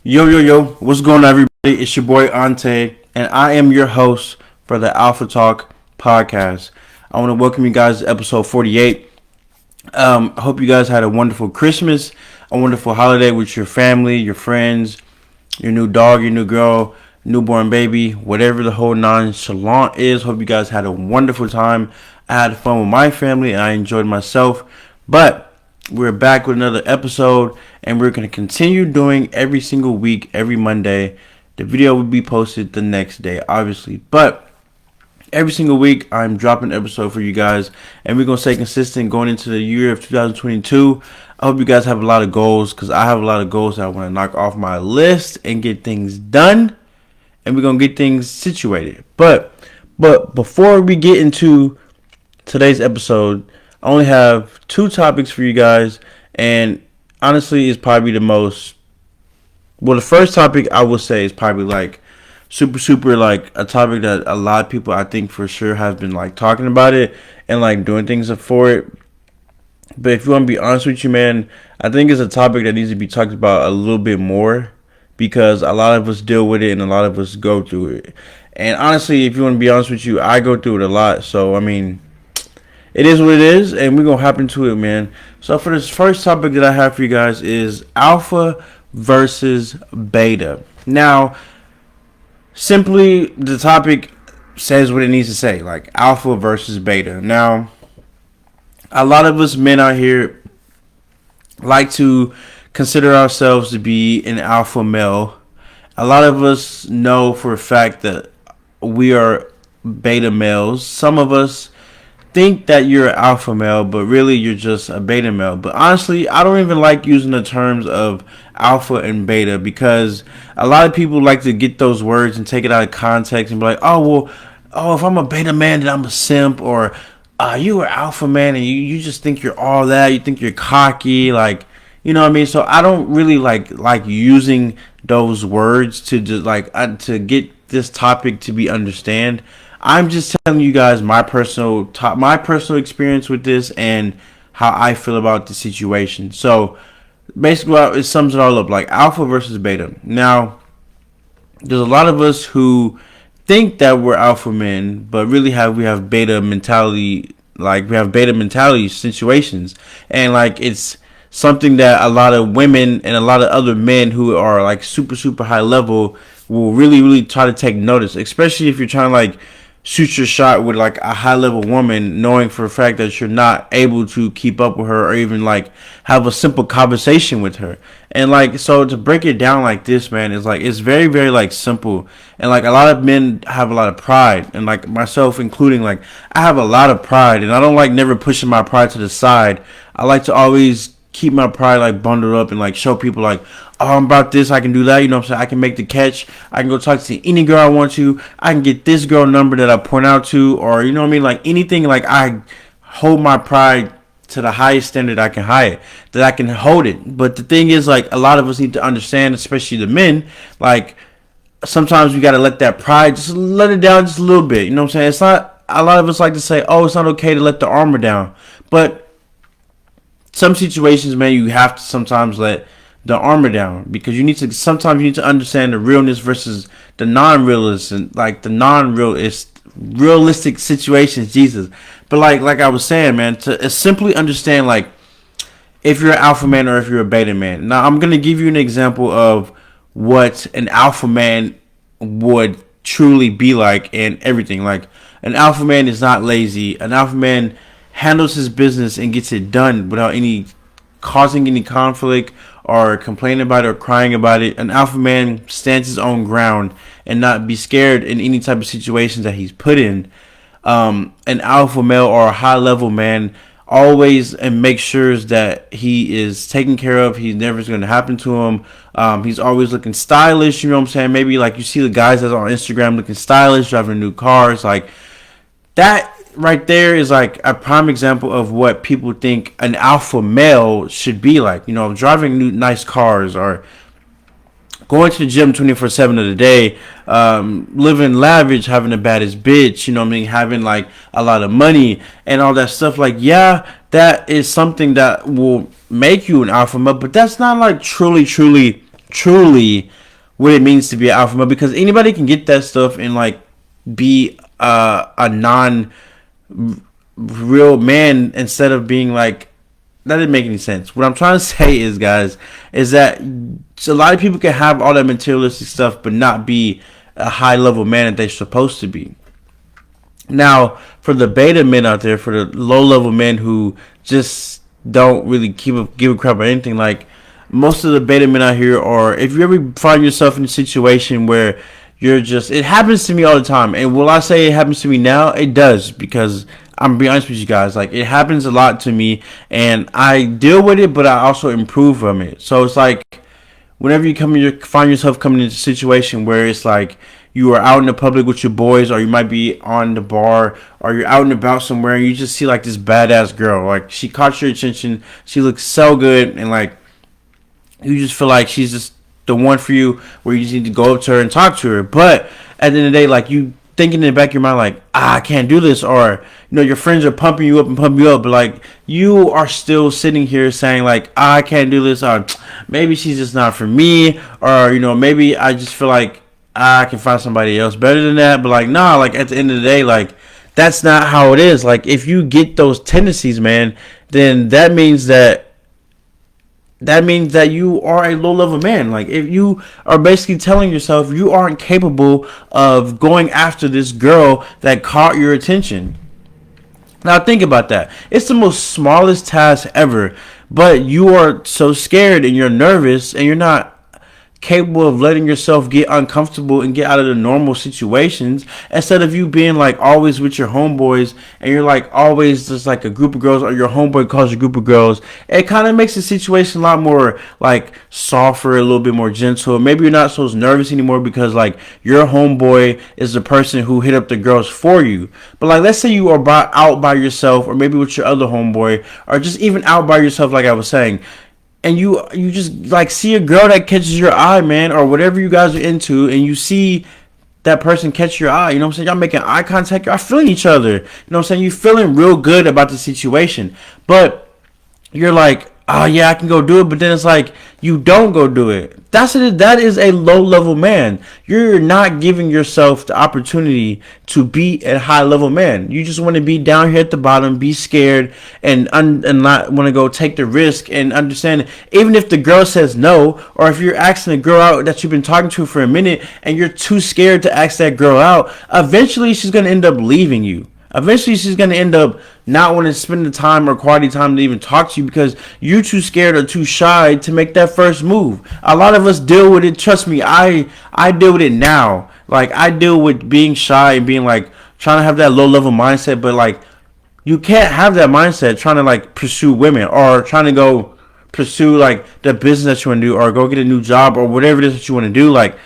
Yo, what's going on, everybody? It's your boy Onte, and I am your host for the Alpha Talk podcast. I want to welcome you guys to episode 48. I hope you guys had a wonderful Christmas, a wonderful holiday with your family, your friends, your new dog, your new girl, newborn baby, whatever the whole nonchalant is. Hope you guys had a wonderful time. I had fun with my family, and I enjoyed myself. But we're back with another episode, and we're going to continue doing every single week, every Monday. The video will be posted the next day, obviously. But every single week, I'm dropping an episode for you guys, and we're going to stay consistent going into the year of 2022. I hope you guys have a lot of goals, because I have a lot of goals that I want to knock off my list and get things done, and we're going to get things situated. But before we get into today's episode, I only have two topics for you guys, and honestly, it's probably the first topic I will say is probably like super like a topic that a lot of people I think for sure have been like talking about it and like doing things for it. But if you want to be honest with you, man, I think it's a topic that needs to be talked about a little bit more because a lot of us deal with it and a lot of us go through it. And honestly, if you want to be honest with you, I go through it a lot. So, I mean, it is what it is, and we're going to hop into it, man. So for this first topic that I have for you guys is alpha versus beta. Now, simply, the topic says what it needs to say, like alpha versus beta. Now, a lot of us men out here like to consider ourselves to be an alpha male. A lot of us know for a fact that we are beta males. Some of us think that you're an alpha male, but really you're just a beta male. But honestly, I don't even like using the terms of alpha and beta because a lot of people like to get those words and take it out of context and be like, if I'm a beta man, then I'm a simp, or you are alpha man and you just think you're all that. You think you're cocky, like, you know what I mean? So I don't really like using those words to just to get this topic to be understand. I'm just telling you guys my personal experience with this and how I feel about the situation. So basically, it sums it all up, like alpha versus beta. Now, there's a lot of us who think that we're alpha men, but really we have beta mentality. Like, we have beta mentality situations, and like it's something that a lot of women and a lot of other men who are like super high level will really try to take notice, especially if you're trying to like shoot your shot with like a high level woman, knowing for a fact that you're not able to keep up with her or even like have a simple conversation with her. And like, so to break it down like this, man, is like, it's very like simple. And like, a lot of men have a lot of pride, and like myself including, like I have a lot of pride, and I don't like never pushing my pride to the side. I like to always keep my pride like bundled up and like show people like, oh, I'm about this, I can do that, you know what I'm saying? I can make the catch, I can go talk to any girl I want to, I can get this girl number that I point out to, or you know what I mean, like anything. Like, I hold my pride to the highest standard I can that I can hold it. But the thing is, like, a lot of us need to understand, especially the men, like sometimes we gotta let that pride, just let it down just a little bit, you know what I'm saying? It's not, a lot of us like to say, oh, it's not okay to let the armor down, but some situations, man, you have to sometimes let the armor down, because sometimes you need to understand the realness versus the non-realistic, like the realistic situations, Jesus. But like I was saying, man, to simply understand, like, if you're an alpha man or if you're a beta man. Now, I'm going to give you an example of what an alpha man would truly be like and everything. Like, an alpha man is not lazy. An alpha man handles his business and gets it done without causing any conflict or complaining about it or crying about it. An alpha man stands his own ground and not be scared in any type of situations that he's put in. An alpha male or a high level man always and make sure that he is taken care of. He's never going to happen to him. He's always looking stylish. You know what I'm saying? Maybe like you see the guys that's on Instagram looking stylish, driving new cars. Like, that right there is like a prime example of what people think an alpha male should be like. You know, driving new nice cars, or going to the gym 24/7 of the day, living lavish, having the baddest bitch, you know what I mean, having like a lot of money and all that stuff. Like, yeah, that is something that will make you an alpha male, but that's not like truly truly what it means to be an alpha male, because anybody can get that stuff and like be a non real man instead of being like, that didn't make any sense. What I'm trying to say is, guys, is that a lot of people can have all that materialistic stuff but not be a high level man that they're supposed to be. Now, for the beta men out there, for the low level men who just don't really give a crap about anything, like most of the beta men out here are, if you ever find yourself in a situation where you're just, it happens to me all the time. And will I say it happens to me now? It does, because I'm gonna be honest with you guys, like it happens a lot to me and I deal with it, but I also improve from it. So it's like whenever you find yourself coming into a situation where it's like you are out in the public with your boys, or you might be on the bar, or you're out and about somewhere, and you just see like this badass girl, like she caught your attention, she looks so good, and like you just feel like she's just the one for you, where you just need to go up to her and talk to her. But at the end of the day, like you thinking in the back of your mind, like, I can't do this, or your friends are pumping you up, but like you are still sitting here saying like, I can't do this, or maybe she's just not for me, or maybe I just feel like I can find somebody else better than that. But like, nah, like at the end of the day, like that's not how it is. Like if you get those tendencies, man, then that means that you are a low level man. Like if you are basically telling yourself you aren't capable of going after this girl that caught your attention. Now think about that. It's the most smallest task ever, but you are so scared and you're nervous and you're not capable of letting yourself get uncomfortable and get out of the normal situations, instead of you being like always with your homeboys and you're like always just like a group of girls, or your homeboy calls a group of girls. It kind of makes the situation a lot more like softer, a little bit more gentle. Maybe you're not so nervous anymore because like your homeboy is the person who hit up the girls for you. But like let's say you are out by yourself, or maybe with your other homeboy, or just even out by yourself, like I was saying, and you just like see a girl that catches your eye, man, or whatever you guys are into, and you see that person catch your eye, what I'm saying? Y'all making eye contact, y'all feeling each other. What I'm saying? You feeling real good about the situation. But you're like, oh yeah, I can go do it, but then it's like you don't go do it. That is a low level man. You're not giving yourself the opportunity to be a high level man. You just want to be down here at the bottom, be scared, and not want to go take the risk, and understand even if the girl says no, or if you're asking a girl out that you've been talking to for a minute and you're too scared to ask that girl out, eventually she's going to end up leaving you. Eventually, she's going to end up not wanting to spend the time or quality time to even talk to you because you're too scared or too shy to make that first move. A lot of us deal with it. Trust me, I deal with it now. Like, I deal with being shy and being like, trying to have that low level mindset. But like, you can't have that mindset trying to like pursue women, or trying to go pursue like the business that you want to do, or go get a new job, or whatever it is that you want to do. Like,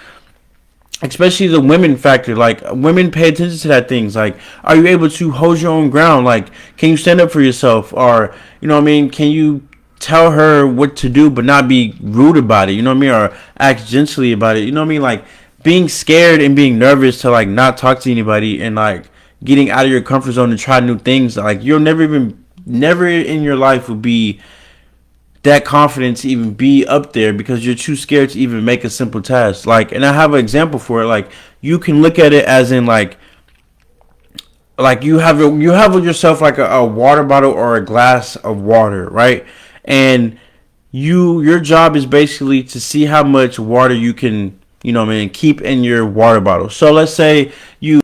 especially the women factor, like women pay attention to that things. Like, are you able to hold your own ground? Like, can you stand up for yourself? Or, can you tell her what to do but not be rude about it? Or act gently about it? Like, being scared and being nervous to like not talk to anybody, and like getting out of your comfort zone to try new things. Like, you'll never in your life will be that confident to even be up there because you're too scared to even make a simple task. Like, and I have an example for it. Like, you can look at it as in like you have with yourself like a water bottle or a glass of water, right? And your job is basically to see how much water you can, keep in your water bottle. So let's say you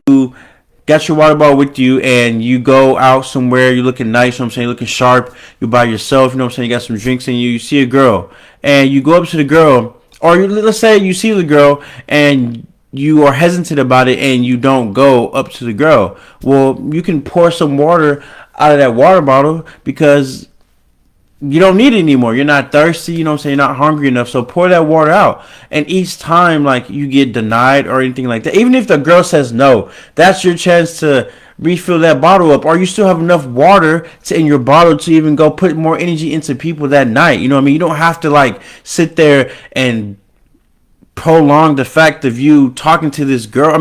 got your water bottle with you and you go out somewhere, you're looking nice, you're looking sharp, you're by yourself, you got some drinks in you see a girl, and you go up to the girl, or let's say you see the girl and you are hesitant about it and you don't go up to the girl. Well, you can pour some water out of that water bottle because you don't need it anymore. You're not thirsty, you're not hungry enough. So pour that water out. And each time like you get denied or anything like that, even if the girl says no, that's your chance to refill that bottle up, or you still have enough water in your bottle to even go put more energy into people that night. You don't have to like sit there and prolong the fact of you talking to this girl,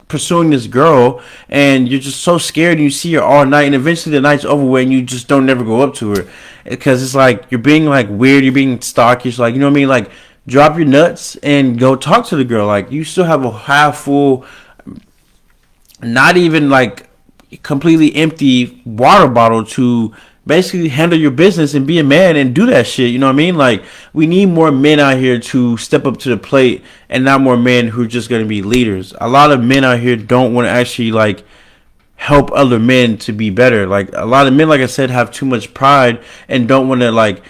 pursuing this girl, and you're just so scared and you see her all night, and eventually the night's over with and you just don't never go up to her because it's like you're being like weird, you're being stalkish, like, like drop your nuts and go talk to the girl. Like, you still have a half full, not even like completely empty water bottle to basically handle your business and be a man and do that shit. You know what I mean? Like, we need more men out here to step up to the plate and not more men who are just going to be leaders. A lot of men out here don't want to actually like help other men to be better. Like, a lot of men, like I said, have too much pride and don't want to like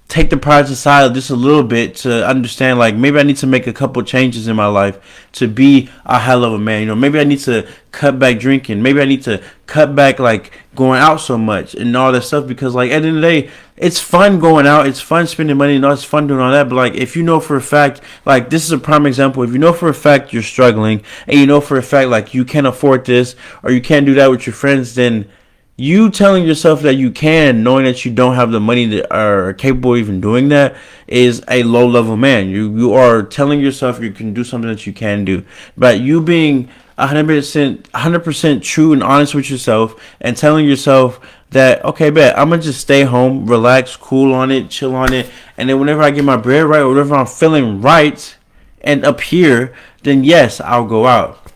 take the pride aside just a little bit to understand, like, maybe I need to make a couple changes in my life to be a hell of a man. You know, maybe I need to cut back drinking. Maybe I need to cut back like going out so much and all that stuff, because like at the end of the day, it's fun going out, it's fun spending money, and it's fun doing all that. But like, if you know for a fact, like, this is a prime example, if you know for a fact you're struggling and you know for a fact like you can't afford this or you can't do that with your friends, then you telling yourself that you can, knowing that you don't have the money that are capable of even doing that, is a low level man. You are telling yourself you can do something that you can do. But you being 100% true and honest with yourself and telling yourself that, okay, bet, I'm gonna just stay home, relax, cool on it, chill on it, and then whenever I get my bread right, or whenever I'm feeling right and up here, then yes, I'll go out.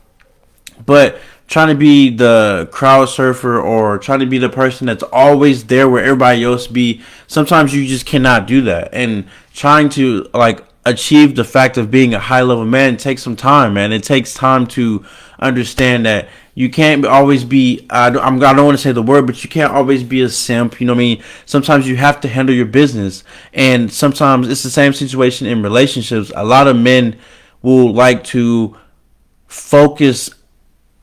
But trying to be the crowd surfer or trying to be the person that's always there where everybody else be, sometimes you just cannot do that. And trying to like achieve the fact of being a high level man takes some time, man. It takes time to understand that you can't always be, I don't want to say the word, but you can't always be a simp. You know what I mean? Sometimes you have to handle your business. And sometimes it's the same situation in relationships. A lot of men will like to focus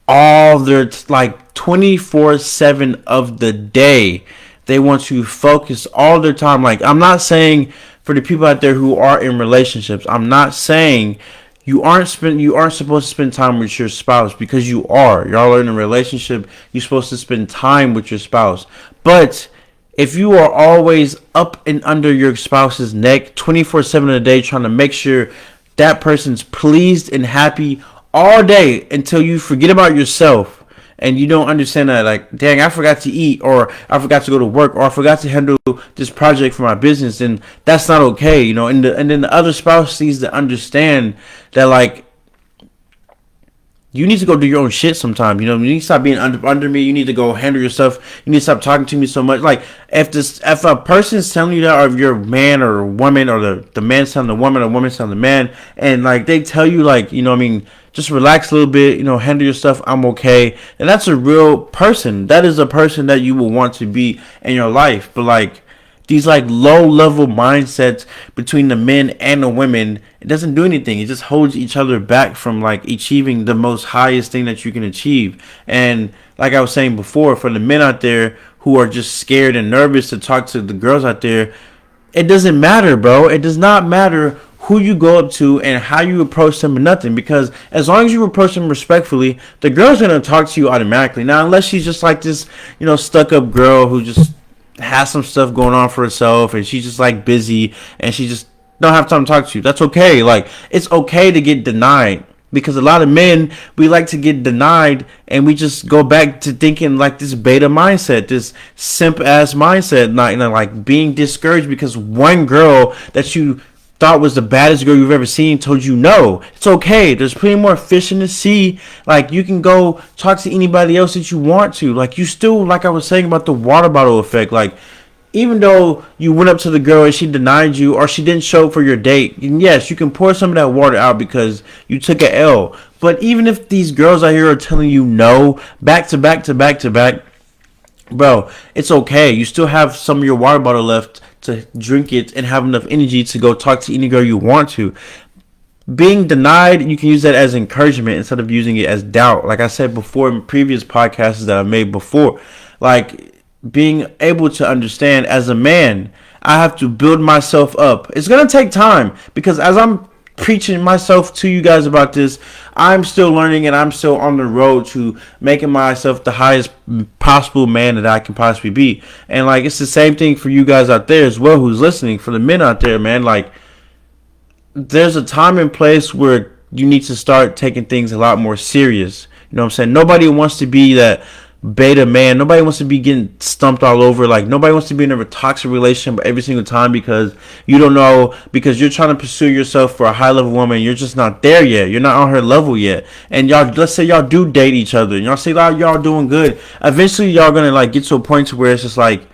all their like 24/7 of the day. They want to focus all their time. Like, I'm not saying for the people out there who are in relationships, I'm not saying you aren't supposed to spend time with your spouse, because you are. Y'all are in a relationship. You're supposed to spend time with your spouse. But if you are always up and under your spouse's neck 24/7 of the day, trying to make sure that person's pleased and happy all day until you forget about yourself and you don't understand that, like, dang, I forgot to eat, or I forgot to go to work, or I forgot to handle this project for my business, and that's not okay, you know. And then the other spouse needs to understand that, like, you need to go do your own shit sometime. You know, you need to stop being under me. You need to go handle yourself. You need to stop talking to me so much. Like, if a person's telling you that, or if you're a man or a woman, or the man's telling the woman, or the woman's telling the man, and like they tell you, like, you know what I mean, just relax a little bit, you know, handle your stuff, I'm okay. And that's a real person. That is a person that you will want to be in your life. But like, these like low level mindsets between the men and the women, it doesn't do anything. It just holds each other back from like achieving the most highest thing that you can achieve. And like I was saying before, for the men out there who are just scared and nervous to talk to the girls out there, it doesn't matter, bro. It does not matter who you go up to and how you approach them or nothing, because as long as you approach them respectfully, the girl's gonna talk to you automatically. Now, unless she's just like this, you know, stuck up girl who just has some stuff going on for herself and she's just like busy and she just don't have time to talk to you, that's okay. Like, it's okay to get denied, because a lot of men, we like to get denied and we just go back to thinking like this beta mindset, this simp ass mindset, not, you know, like being discouraged because one girl that you thought was the baddest girl you've ever seen told you no. It's okay. There's plenty more fish in the sea. Like, you can go talk to anybody else that you want to. Like, you still, like I was saying about the water bottle effect, like, even though you went up to the girl and she denied you, or she didn't show up for your date, and yes, you can pour some of that water out because you took an L. But even if these girls out here are telling you no back to back to back to back, bro, it's okay. You still have some of your water bottle left to drink it and have enough energy to go talk to any girl you want to. Being denied, you can use that as encouragement instead of using it as doubt. Like I said before in previous podcasts that I made before, like, being able to understand, as a man, I have to build myself up. It's going to take time, because as I'm preaching myself to you guys about this, I'm still learning and I'm still on the road to making myself the highest possible man that I can possibly be. And like, it's the same thing for you guys out there as well who's listening. For the men out there, man, like, there's a time and place where you need to start taking things a lot more serious. You know what I'm saying? Nobody wants to be that beta man. Nobody wants to be getting stumped all over. Like, nobody wants to be in a toxic relationship every single time because you don't know, because you're trying to pursue yourself for a high level woman. You're just not there yet. You're not on her level yet. And y'all, let's say y'all do date each other and y'all say y'all doing good. Eventually y'all gonna like get to a point to where it's just like,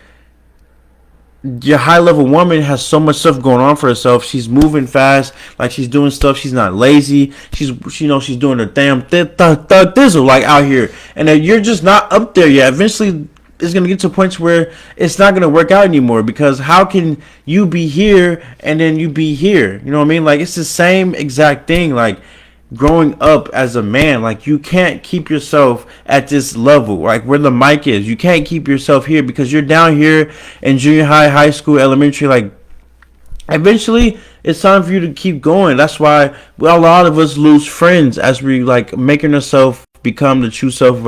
your high level woman has so much stuff going on for herself. She's moving fast, like she's doing stuff. She's not lazy. She's she's doing her damn thug thizzle like out here, and you're just not up there yet. Eventually, it's gonna get to a point where it's not gonna work out anymore, because how can you be here and then you be here? You know what I mean? Like, it's the same exact thing. Like, growing up as a man, like, you can't keep yourself at this level, like where the mic is. You can't keep yourself here because you're down here in junior high, high school, elementary. Like, eventually it's time for you to keep going. That's why a lot of us lose friends as we like making ourselves become the true self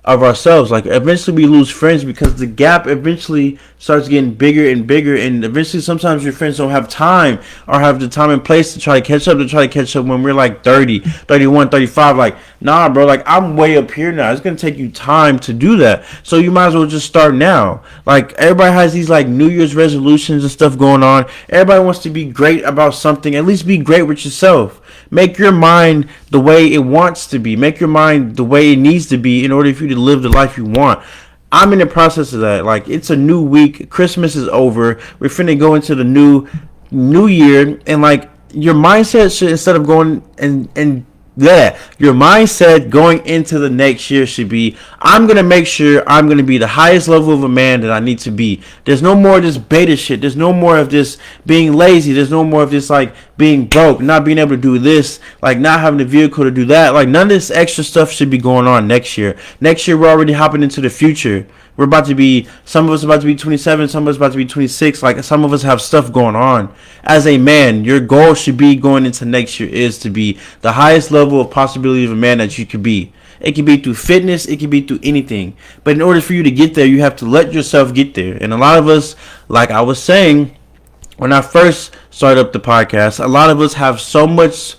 of ourselves. Like, eventually we lose friends because the gap eventually starts getting bigger and bigger, and eventually sometimes your friends don't have time or have the time and place to try to catch up when we're like 30, 31, 35. Like, nah, bro, like, I'm way up here now. It's gonna take you time to do that, so you might as well just start now. Like, everybody has these like New Year's resolutions and stuff going on. Everybody wants to be great about something. At least be great with yourself. Make your mind the way it wants to be. Make your mind the way it needs to be in order for you to live the life you want. I'm in the process of that. Like, it's a new week. Christmas is over. We're finna go into the new year, and like, your mindset should, instead of going and yeah, your mindset going into the next year should be, I'm gonna make sure I'm gonna be the highest level of a man that I need to be. There's no more of this beta shit. There's no more of this being lazy. There's no more of this like being broke, not being able to do this, like not having a vehicle to do that. Like, none of this extra stuff should be going on next year. Next year we're already hopping into the future. We're about to be, some of us about to be 27, some of us about to be 26. Like, some of us have stuff going on. As a man, your goal should be going into next year is to be the highest level of possibility of a man that you could be. It can be through fitness, it can be through anything. But in order for you to get there, you have to let yourself get there. And a lot of us, like I was saying, when I first started up the podcast, a lot of us have so much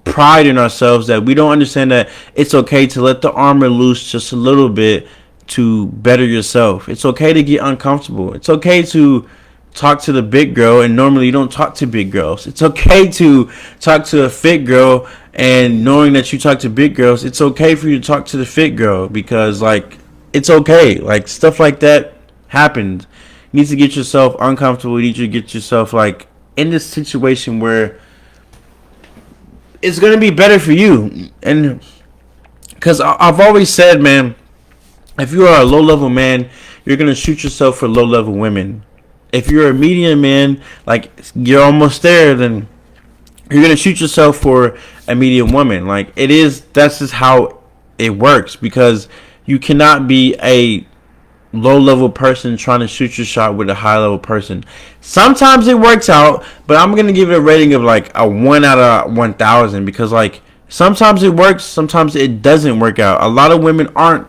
pride in ourselves that we don't understand that it's okay to let the armor loose just a little bit to better yourself. It's okay to get uncomfortable. It's okay to talk to the big girl, and normally you don't talk to big girls. It's okay to talk to a fit girl, and knowing that you talk to big girls, it's okay for you to talk to the fit girl, because like, it's okay. Like, stuff like that happens. You need to get yourself uncomfortable. You need to get yourself like in this situation where it's gonna be better for you. And because I've always said, man, if you are a low-level man, you're going to shoot yourself for low-level women. If you're a medium man, like you're almost there, then you're going to shoot yourself for a medium woman. Like, that's just how it works, because you cannot be a low-level person trying to shoot your shot with a high-level person. Sometimes it works out, but I'm going to give it a rating of like a 1 out of 1,000, because like, sometimes it works, sometimes it doesn't work out. A lot of women aren't,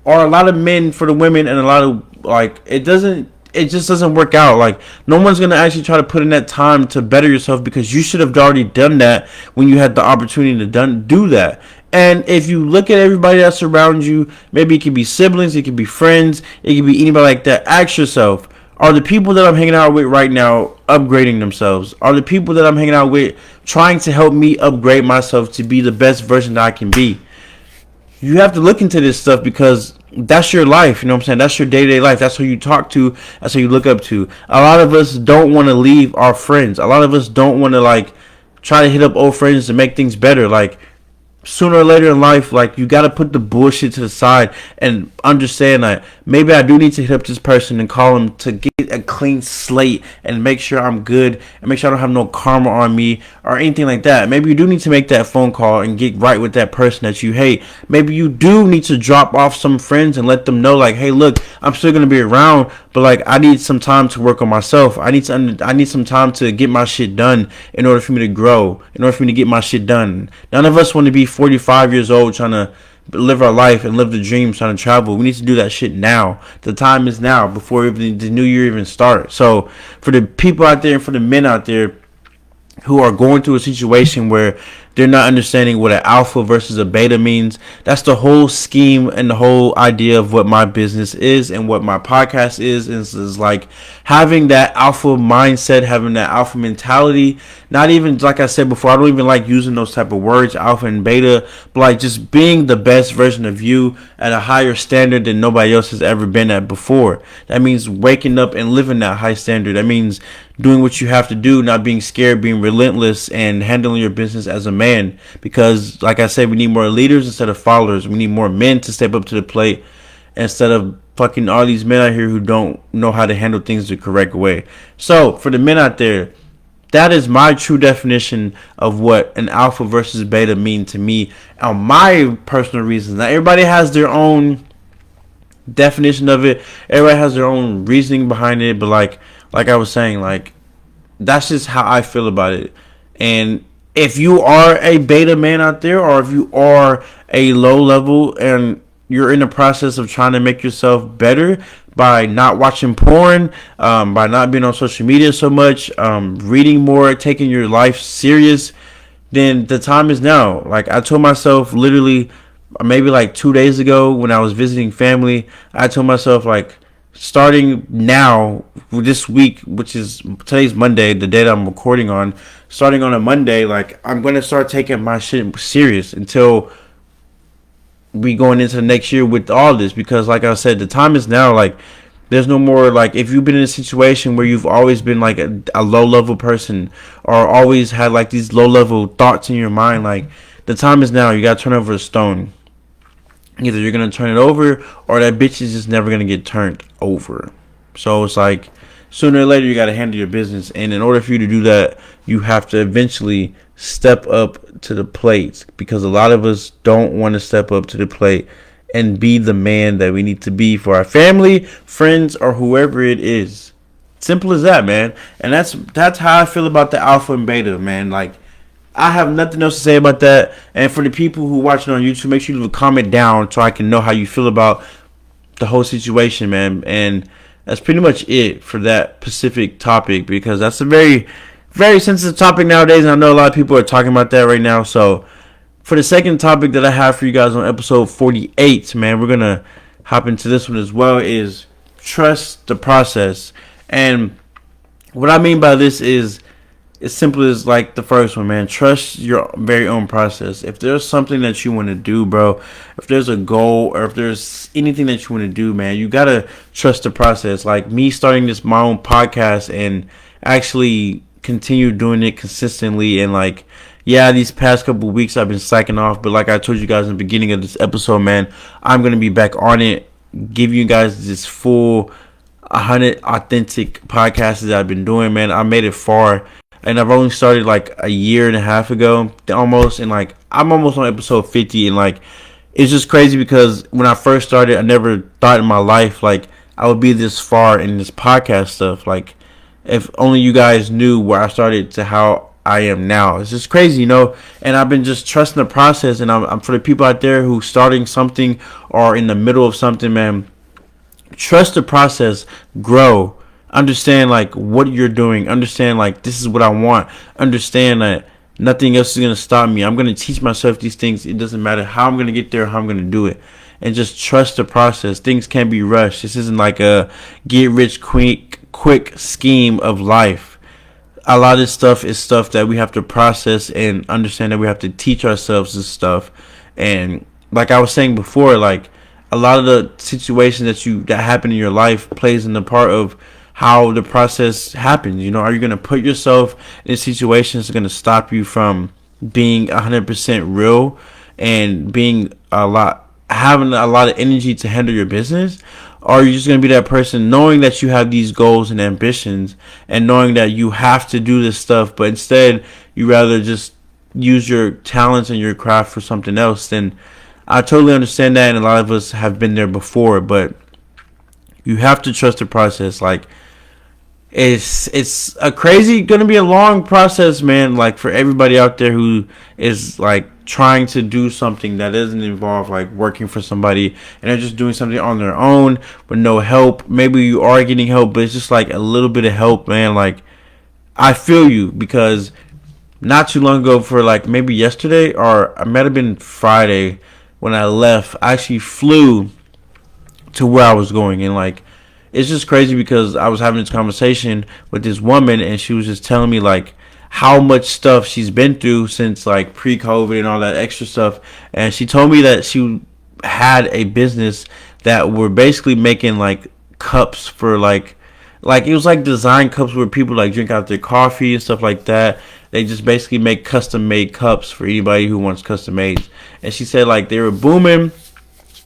or a lot of men for the women, and a lot of like, it just doesn't work out. Like, no one's gonna actually try to put in that time to better yourself, because you should have already done that when you had the opportunity to do that. And if you look at everybody that surrounds you, maybe it could be siblings, it could be friends, it could be anybody like that. Ask yourself, are the people that I'm hanging out with right now upgrading themselves? Are the people that I'm hanging out with trying to help me upgrade myself to be the best version that I can be? You have to look into this stuff, because that's your life. You know what I'm saying? That's your day-to-day life. That's who you talk to. That's who you look up to. A lot of us don't want to leave our friends. A lot of us don't want to like try to hit up old friends to make things better. Like, sooner or later in life, like, you got to put the bullshit to the side and understand that maybe I do need to hit up this person and call him to get a clean slate and make sure I'm good and make sure I don't have no karma on me or anything like that. Maybe you do need to make that phone call and get right with that person that you hate. Maybe you do need to drop off some friends and let them know, like, hey, look, I'm still going to be around, but like, I need some time to work on myself. I need some time to get my shit done in order for me to grow, in order for me to get my shit done. None of us want to be 45 years old trying to live our life and live the dreams, trying to travel. We need to do that shit now. The time is now, before even the new year even starts. So for the people out there and for the men out there who are going through a situation where They're not understanding what an alpha versus a beta means. That's the whole scheme and the whole idea of what my business is and what my podcast is like having that alpha mindset, having that alpha mentality. Not even, like I said before, I don't even like using those type of words, alpha and beta, but like just being the best version of you at a higher standard than nobody else has ever been at before. That means waking up and living that high standard. That means doing what you have to do, not being scared, being relentless, and handling your business as a man. Because, like I said, we need more leaders instead of followers. We need more men to step up to the plate instead of fucking all these men out here who don't know how to handle things the correct way. So, for the men out there, that is my true definition of what an alpha versus beta mean to me on my personal reasons. Now, everybody has their own definition of it. Everybody has their own reasoning behind it. But like I was saying, like, that's just how I feel about it. And if you are a beta man out there, or if you are a low level and you're in the process of trying to make yourself better by not watching porn, by not being on social media so much, reading more, taking your life serious, then the time is now. Like I told myself literally maybe like 2 days ago when I was visiting family, I told myself like starting now this week, which is today's Monday, the day that I'm recording on, starting on a Monday, like I'm going to start taking my shit serious until we going into the next year with all this, because like I said, the time is now. Like there's no more, like if you've been in a situation where you've always been like a low level person or always had like these low level thoughts in your mind, like the time is now. You got to turn over a stone. Either you're going to turn it over or that bitch is just never going to get turned over. So it's like sooner or later you got to handle your business, and in order for you to do that, you have to eventually step up to the plate, because a lot of us don't want to step up to the plate and be the man that we need to be for our family, friends, or whoever it is. Simple as that, man. And that's how I feel about the alpha and beta, man. Like I have nothing else to say about that. And for the people who watching on YouTube, make sure you leave a comment down so I can know how you feel about the whole situation, man. And that's pretty much it for that specific topic, because that's a very, very sensitive topic nowadays, and I know a lot of people are talking about that right now. So for the second topic that I have for you guys on episode 48, man, we're going to hop into this one as well, is trust the process. And what I mean by this is as simple as like the first one, man. Trust your very own process. If there's something that you want to do, bro, if there's a goal or if there's anything that you want to do, man, you got to trust the process. Like me starting this my own podcast and actually continue doing it consistently, and like, yeah, these past couple weeks I've been slacking off, but like I told you guys in the beginning of this episode, man, I'm going to be back on it, give you guys this full 100 authentic podcasts that I've been doing, man. I made it far. And I've only started like a year and a half ago, almost, and like I'm almost on episode 50, and like it's just crazy because when I first started, I never thought in my life like I would be this far in this podcast stuff. Like if only you guys knew where I started to how I am now. It's just crazy, you know. And I've been just trusting the process, and I'm for the people out there who starting something or in the middle of something, man. Trust the process, grow. Understand like what you're doing. Understand like this is what I want. Understand that nothing else is gonna stop me. I'm gonna teach myself these things. It doesn't matter how I'm gonna get there, how I'm gonna do it, and just trust the process. Things can't be rushed. This isn't like a get rich quick scheme of life. A lot of this stuff is stuff that we have to process and understand, that we have to teach ourselves this stuff. And like I was saying before, like a lot of the situations that happen in your life plays in the part of how the process happens. You know, are you going to put yourself in situations that are going to stop you from being 100% real and being having a lot of energy to handle your business? Or are you just going to be that person knowing that you have these goals and ambitions and knowing that you have to do this stuff, but instead you rather just use your talents and your craft for something else? Then I totally understand that, and a lot of us have been there before, but you have to trust the process. Like, it's gonna be a long process, man, like for everybody out there who is like trying to do something that doesn't involve like working for somebody, and they're just doing something on their own with no help. Maybe you are getting help, but it's just like a little bit of help, man. Like I feel you, because not too long ago, for like maybe yesterday or it might have been Friday when I left. I actually flew to where I was going, and like it's just crazy because I was having this conversation with this woman, and she was just telling me like how much stuff she's been through since like pre-COVID and all that extra stuff. And she told me that she had a business that were basically making like cups for like it was like design cups where people like drink out their coffee and stuff like that. They just basically make custom made cups for anybody who wants custom made. And she said like they were booming,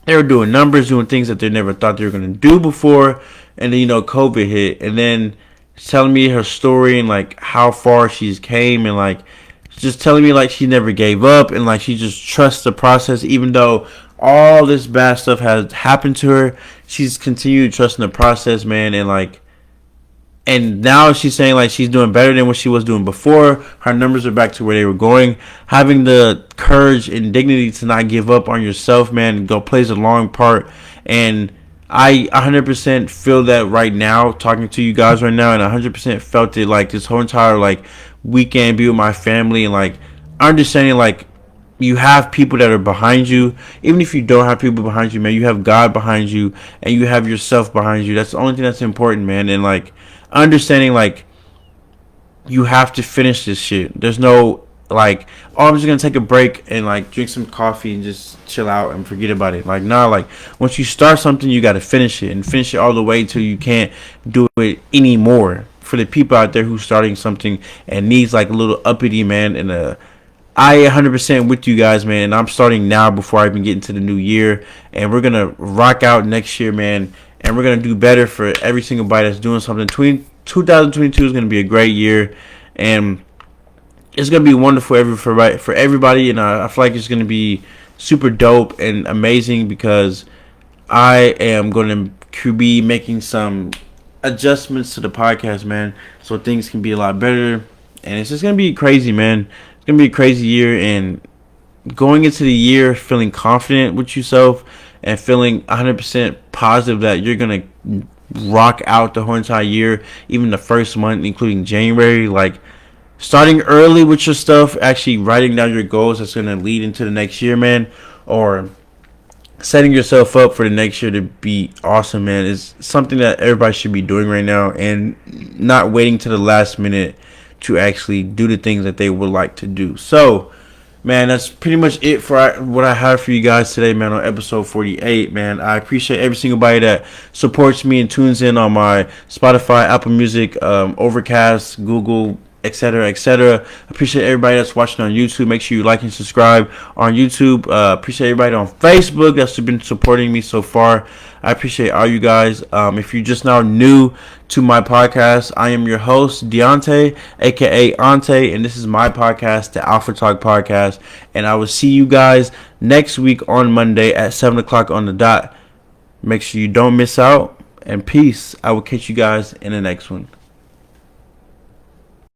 they were doing numbers, doing things that they never thought they were gonna do before. And then COVID hit, and then telling me her story and like how far she's came, and like just telling me like she never gave up, and like she just trusts the process even though all this bad stuff has happened to her. She's continued trusting the process, man. And now she's saying like she's doing better than what she was doing before. Her numbers are back to where they were going. Having the courage and dignity to not give up on yourself, man, go plays a long part. And I 100% feel that right now, talking to you guys right now, and 100% felt it like this whole entire like weekend, be with my family, and like understanding like you have people that are behind you. Even if you don't have people behind you, man, you have God behind you, and you have yourself behind you. That's the only thing that's important, man. And like understanding like you have to finish this shit. There's no like, oh, I'm just gonna take a break and like drink some coffee and just chill out and forget about it. Like, nah, like once you start something, you gotta finish it, and finish it all the way until you can't do it anymore. For the people out there who's starting something and needs like a little uppity, man, and I 100% with you guys, man. And I'm starting now before I even get into the new year, and we're gonna rock out next year, man. And we're gonna do better for every single body that's doing something. 2022 is gonna be a great year, and it's gonna be wonderful for everybody. And I feel like it's gonna be super dope and amazing because I am gonna be making some adjustments to the podcast, man, so things can be a lot better. And it's just gonna be crazy, man. It's gonna be a crazy year, and going into the year feeling confident with yourself and feeling 100% positive that you're gonna rock out the whole entire year, even the first month, including January. Like starting early with your stuff, actually writing down your goals that's gonna lead into the next year, man, or setting yourself up for the next year to be awesome, man, is something that everybody should be doing right now, and not waiting to the last minute to actually do the things that they would like to do. So, man, that's pretty much it for what I have for you guys today, man, on episode 48, man. I appreciate every single body that supports me and tunes in on my Spotify, Apple Music, Overcast, Google, etc., etc. Appreciate everybody that's watching on YouTube. Make sure you like and subscribe on YouTube. Appreciate everybody on Facebook that's been supporting me so far. I appreciate all you guys. If you're just now new to my podcast, I am your host, Deonte, aka Onte, and this is my podcast, the Alpha Talk Podcast. And I will see you guys next week on Monday at 7 o'clock on the dot. Make sure you don't miss out, and peace. I will catch you guys in the next one.